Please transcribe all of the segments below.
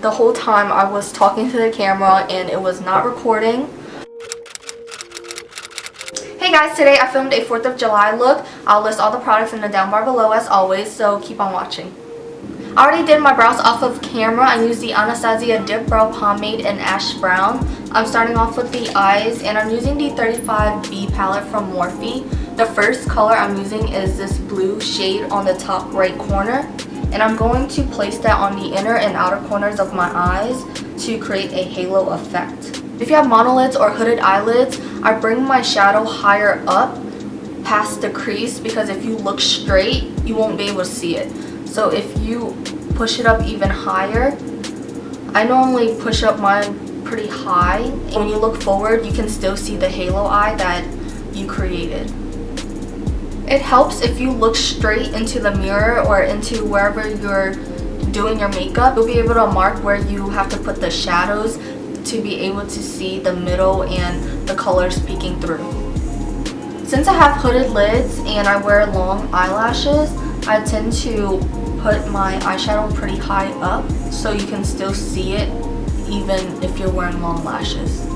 The whole time I was talking to the camera and it was not recording. Hey guys, today I filmed a 4th of July look. I'll list all the products in the down bar below as always, so keep on watching. I already did my brows off of camera. I used the Anastasia Dip Brow Pomade in Ash Brown. I'm starting off with the eyes and I'm using the 35B palette from Morphe. The first color I'm using is this blue shade on the top right corner. And I'm going to place that on the inner and outer corners of my eyes to create a halo effect. If you have monolids or hooded eyelids, I bring my shadow higher up past the crease because if you look straight, you won't be able to see it. So if you push it up even higher, I normally push up mine pretty high. And when you look forward, you can still see the halo eye that you created. It helps if you look straight into the mirror or into wherever you're doing your makeup. You'll be able to mark where you have to put the shadows to be able to see the middle and the colors peeking through. Since I have hooded lids and I wear long eyelashes, I tend to put my eyeshadow pretty high up so you can still see it even if you're wearing long lashes.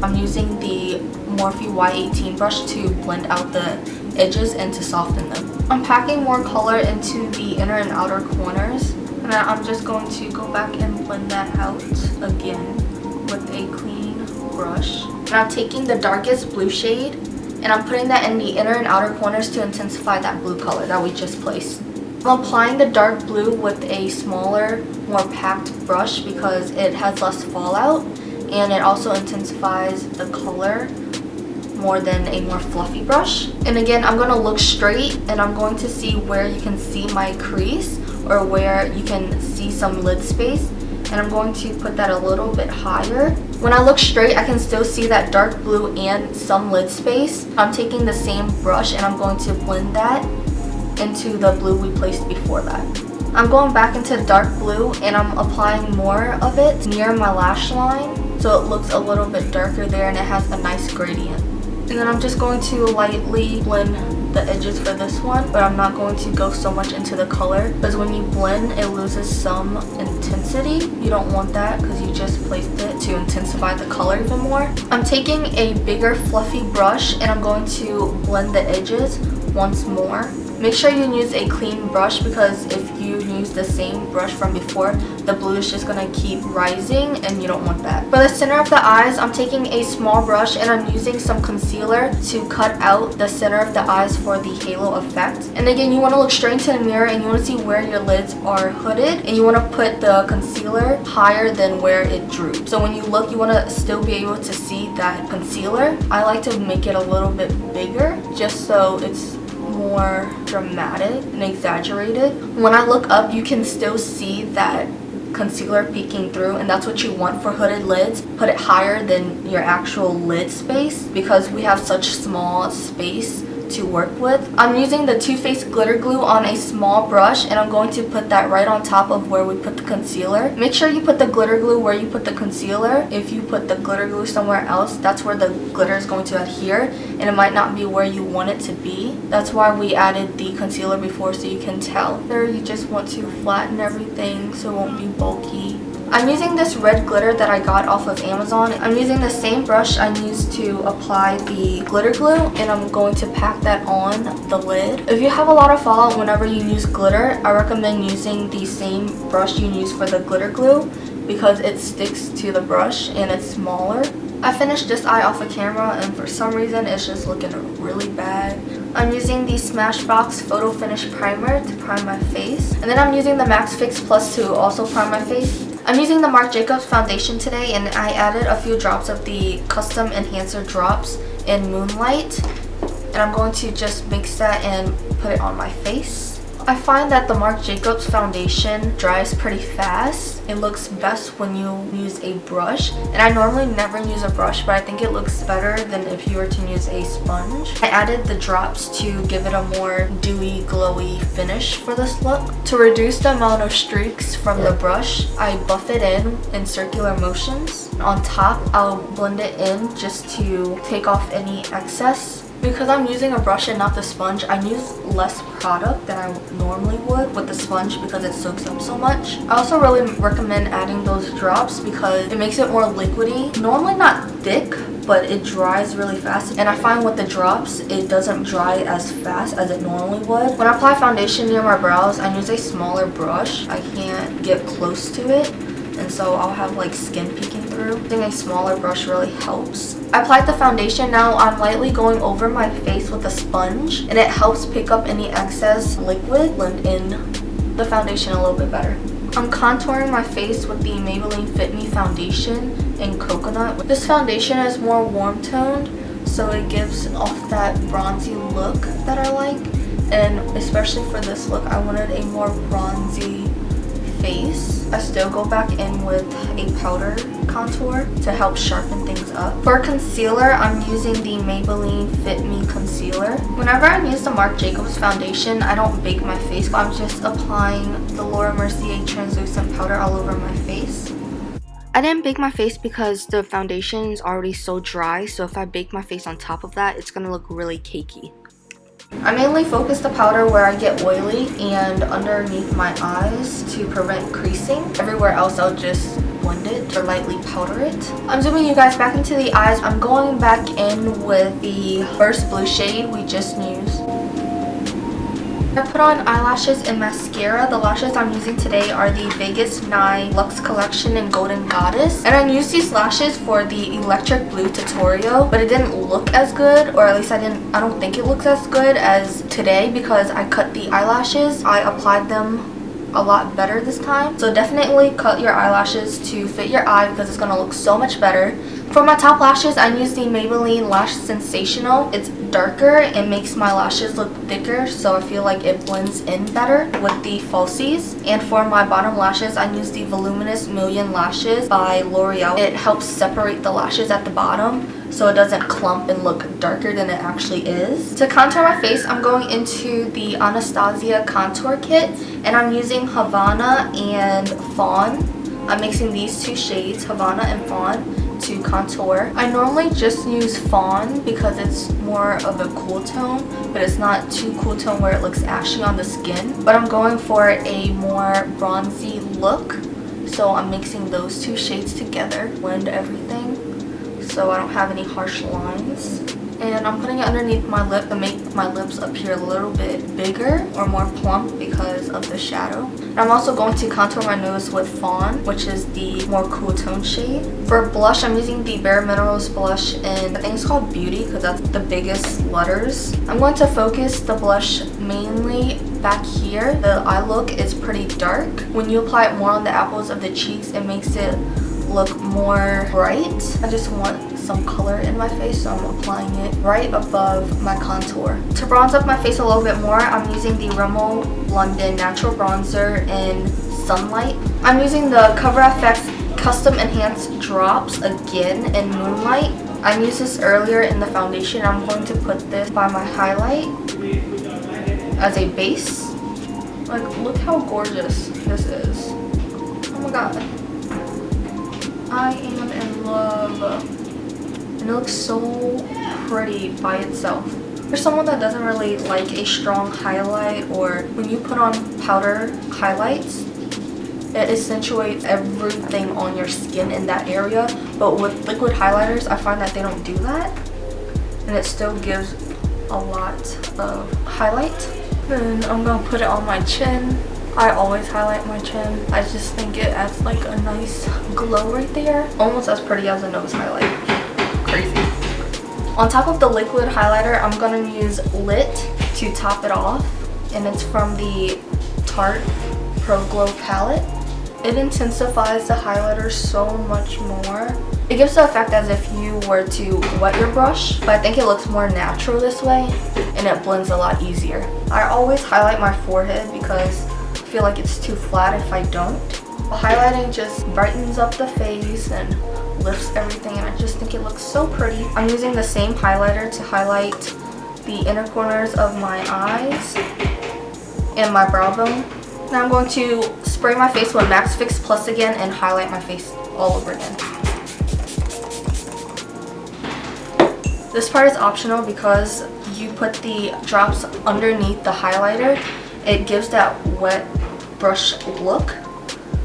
I'm using the Morphe Y18 brush to blend out the edges and to soften them. I'm packing more color into the inner and outer corners, and I'm just going to go back and blend that out again with a clean brush. And I'm taking the darkest blue shade and I'm putting that in the inner and outer corners to intensify that blue color that we just placed. I'm applying the dark blue with a smaller, more packed brush because it has less fallout and it also intensifies the color more than a more fluffy brush. And again, I'm going to look straight and I'm going to see where you can see my crease or where you can see some lid space, and I'm going to put that a little bit higher. When I look straight, I can still see that dark blue and some lid space. I'm taking the same brush and I'm going to blend that into the blue we placed before that. I'm going back into dark blue and I'm applying more of it near my lash line so it looks a little bit darker there and it has a nice gradient. And then I'm just going to lightly blend the edges for this one, but I'm not going to go so much into the color because when you blend, it loses some intensity. You don't want that because you just placed it to intensify the color even more. I'm taking a bigger fluffy brush and I'm going to blend the edges once more. Make sure you use a clean brush because if you use the same brush from before, the blue is just going to keep rising and you don't want that. For the center of the eyes, I'm taking a small brush and I'm using some concealer to cut out the center of the eyes for the halo effect. And again, you want to look straight into the mirror and you want to see where your lids are hooded and you want to put the concealer higher than where it droops. So when you look, you want to still be able to see that concealer. I like to make it a little bit bigger just so it's more dramatic and exaggerated. When I look up, you can still see that concealer peeking through, and that's what you want for hooded lids. Put it higher than your actual lid space because we have such small space to work with. I'm using the Too Faced glitter glue on a small brush and I'm going to put that right on top of where we put the concealer. Make sure you put the glitter glue where you put the concealer. If you put the glitter glue somewhere else, that's where the glitter is going to adhere and it might not be where you want it to be. That's why we added the concealer before, so you can tell. There, you just want to flatten everything so it won't be bulky. I'm using this red glitter that I got off of Amazon. I'm using the same brush I used to apply the glitter glue and I'm going to pack that on the lid. If you have a lot of fallout whenever you use glitter, I recommend using the same brush you use for the glitter glue because it sticks to the brush and it's smaller. I finished this eye off of camera and for some reason it's just looking really bad. I'm using the Smashbox Photo Finish Primer to prime my face. And then I'm using the Max Fix Plus to also prime my face. I'm using the Marc Jacobs foundation today and I added a few drops of the Custom Enhancer drops in Moonlight. And I'm going to just mix that and put it on my face. I find that the Marc Jacobs foundation dries pretty fast. It looks best when you use a brush. And I normally never use a brush, but I think it looks better than if you were to use a sponge. I added the drops to give it a more dewy, glowy finish for this look. To reduce the amount of streaks from the brush, I buff it in circular motions. On top, I'll blend it in just to take off any excess. Because I'm using a brush and not the sponge, I use less product than I normally would with the sponge because it soaks up so much. I also really recommend adding those drops because it makes it more liquidy. Normally not thick, but it dries really fast. And I find with the drops, it doesn't dry as fast as it normally would. When I apply foundation near my brows, I use a smaller brush. I can't get close to it, and so I'll have like skin peeking through. Using a smaller brush really helps. I applied the foundation. Now I'm lightly going over my face with a sponge, and it helps pick up any excess liquid, blend in the foundation a little bit better. I'm contouring my face with the Maybelline Fit Me foundation in Coconut. This foundation is more warm toned, so it gives off that bronzy look that I like, and especially for this look I wanted a more bronzy face. I still go back in with a powder contour to help sharpen things up. For concealer, I'm using the Maybelline Fit Me concealer. Whenever I use the Marc Jacobs foundation, I don't bake my face. I'm just applying the Mercie translucent powder all over my face. I didn't bake my face because the foundation is already so dry, so if I bake my face on top of that, it's gonna look really cakey. I mainly focus the powder where I get oily and underneath my eyes to prevent creasing. Everywhere else I'll just blend it or lightly powder it. I'm zooming you guys back into the eyes. I'm going back in with the first blue shade we just used. I put on eyelashes and mascara. The lashes I'm using today are the Vegas 9 Luxe Collection in Golden Goddess. And I used these lashes for the Electric Blue tutorial, but it didn't look as good, or at least I don't think it looks as good as today because I cut the eyelashes. I applied them a lot better this time. So definitely cut your eyelashes to fit your eye because it's going to look so much better. For my top lashes, I use the Maybelline Lash Sensational. It's darker and makes my lashes look thicker, so I feel like it blends in better with the falsies. And for my bottom lashes, I use the Voluminous Million Lashes by L'Oreal. It helps separate the lashes at the bottom so it doesn't clump and look darker than it actually is. To contour my face, I'm going into the Anastasia contour kit, and I'm using Havana and Fawn. I'm mixing these two shades, Havana and Fawn, to contour. I normally just use Fawn because it's more of a cool tone, but it's not too cool tone where it looks ashy on the skin. But I'm going for a more bronzy look, so I'm mixing those two shades together, blend everything so I don't have any harsh lines. And I'm putting it underneath my lip to make my lips appear a little bit bigger or more plump because of the shadow. And I'm also going to contour my nose with Fawn, which is the more cool tone shade. For blush, I'm using the Bareminerals blush in, I think it's called Beauty because that's the biggest letters. I'm going to focus the blush mainly back here. The eye look is pretty dark. When you apply it more on the apples of the cheeks, it makes it look more bright. I just want some color in my face, so I'm applying it right above my contour. To bronze up my face a little bit more, I'm using the Rimmel London Natural Bronzer in Sunlight. I'm using the Cover FX Custom Enhanced Drops again in Moonlight. I used this earlier in the foundation. I'm going to put this by my highlight as a base. Like, look how gorgeous this is. Oh my god. I am in love. And it looks so pretty by itself. For someone that doesn't really like a strong highlight, or when you put on powder highlights, it accentuates everything on your skin in that area. But with liquid highlighters, I find that they don't do that. And it still gives a lot of highlight. Then I'm going to put it on my chin. I always highlight my chin. I just think it adds like a nice glow right there. Almost as pretty as a nose highlight. Crazy. On top of the liquid highlighter, I'm going to use Lit to top it off. And it's from the Tarte Pro Glow palette. It intensifies the highlighter so much more. It gives the effect as if you were to wet your brush, but I think it looks more natural this way and it blends a lot easier. I always highlight my forehead because I feel like it's too flat if I don't. But highlighting just brightens up the face and lifts everything, and I just think it looks so pretty. I'm using the same highlighter to highlight the inner corners of my eyes and my brow bone. Now I'm going to spray my face with Max Fix Plus again and highlight my face all over again. This part is optional because you put the drops underneath the highlighter. It gives that wet brush look,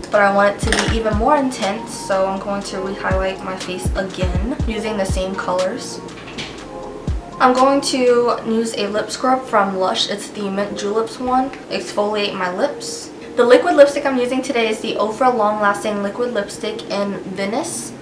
but I want it to be even more intense, so I'm going to re-highlight my face again using the same colors. I'm going to use a lip scrub from Lush. It's the Mint Juleps one. Exfoliate my lips. The liquid lipstick I'm using today is the Ofra Long Lasting Liquid Lipstick in Venice.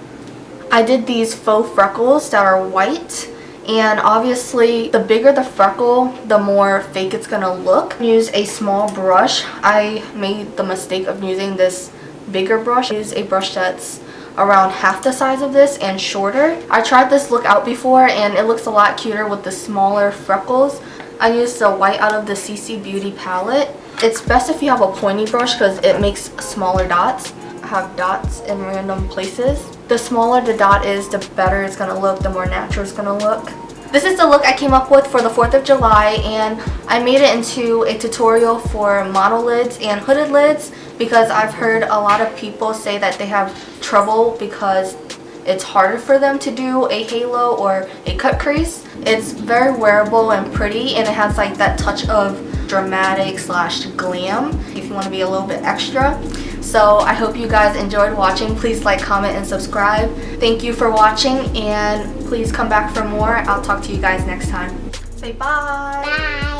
I did these faux freckles that are white, and obviously the bigger the freckle, the more fake it's gonna look. Use a small brush. I made the mistake of using this bigger brush. Use a brush that's around half the size of this and shorter. I tried this look out before and it looks a lot cuter with the smaller freckles. I used the white out of the CC Beauty palette. It's best if you have a pointy brush because it makes smaller dots. I have dots in random places. The smaller the dot is, the better it's gonna look, the more natural it's gonna look. This is the look I came up with for the 4th of July, and I made it into a tutorial for mono lids and hooded lids because I've heard a lot of people say that they have trouble because it's harder for them to do a halo or a cut crease. It's very wearable and pretty, and it has like that touch of dramatic slash glam if you want to be a little bit extra. So I hope you guys enjoyed watching. Please like, comment, and subscribe. Thank you for watching, and please come back for more. I'll talk to you guys next time. Say bye. Bye.